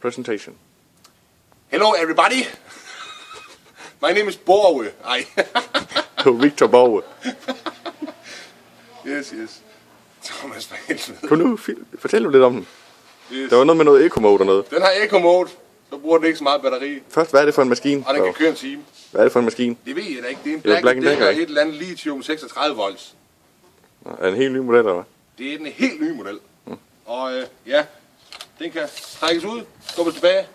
presentation. Hello, everybody. My name is Borge. Victor Borge. Yes. Thomas, for helvede. Kan du fortælle lidt om den? Yes. Der var noget med noget eco mode og noget. Den har eco mode, så bruger den ikke så meget batteri. Først, hvad er det for en maskine? Og den kan køre en time. Hvad er det for en maskine? Det ved jeg da ikke. Det er en Black & Decker Decker, et eller andet lithium 36 volts. Er det en helt ny model, eller hvad? Det er en helt ny model. Og ja, den kan trækkes ud, skubbes tilbage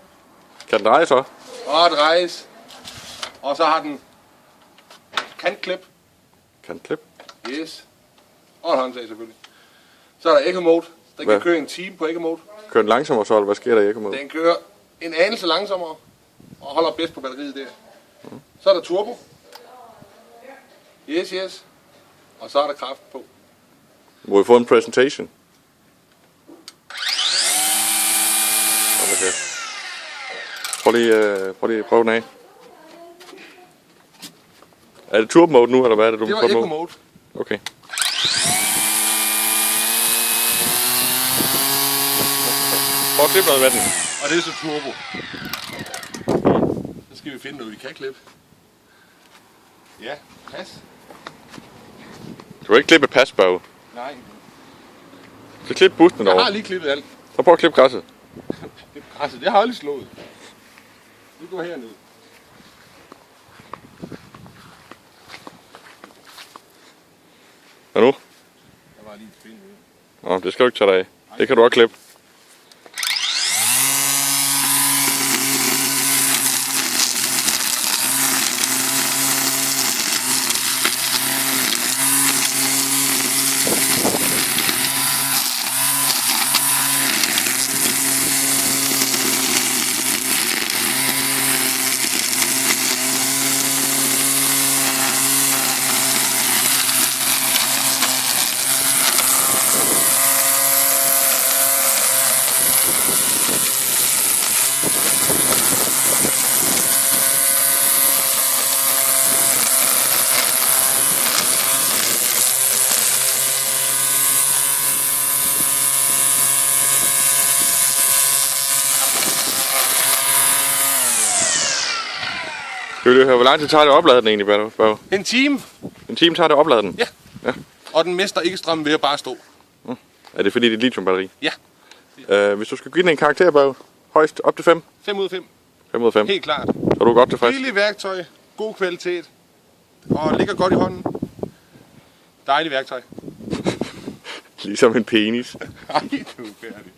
Kan den dreje så? og drejes. Og så har den kantklip. Kan den klippe? Yes. Og en håndtag selvfølgelig. Så er der eco mode. Den Hvad? kan køre en time på eco mode. Kører den langsommere så, eller hvad sker der i eco mode? Den kører en anelse langsommere og holder bedst på batteriet der. Så er der turbo. Yes. Og så er der kraft på. Må vi få en presentation? Okay. Prøv lige at prøve den af. Er det turbo mode nu, eller hvad er det, du Det var prøver eco på? mode. Okay. Prøv at klippe noget med den. Og det er så turbo. Så skal vi finde noget, vi kan klippe. Ja, pas. Du kan ikke klippe pas bag. Nej. Så klip bussen Jeg derovre. har lige klippet alt. Så prøv at klippe græsset. Det græsset, det har jeg aldrig slået. Vi går herned. Og nu? Der var lige et spil med. Nå, det skal du ikke tage dig af. Det kan du også klippe. Skal vi lige høre, hvor lang tid tager det at oplade den egentlig, Berg? En time. En time tager det at oplade den? Ja. Og den mister ikke strøm ved at bare stå. Er det fordi, det er et lithiumbatteri? Ja. Hvis du skal give den en karakter, Berg, højst op til 5? 5 ud af 5. 5 ud af 5. Helt klart. Så er du godt tilfreds. Billigt værktøj. God kvalitet. Og ligger godt i hånden. Dejligt værktøj. Ligesom en penis. Ej, du er færdig.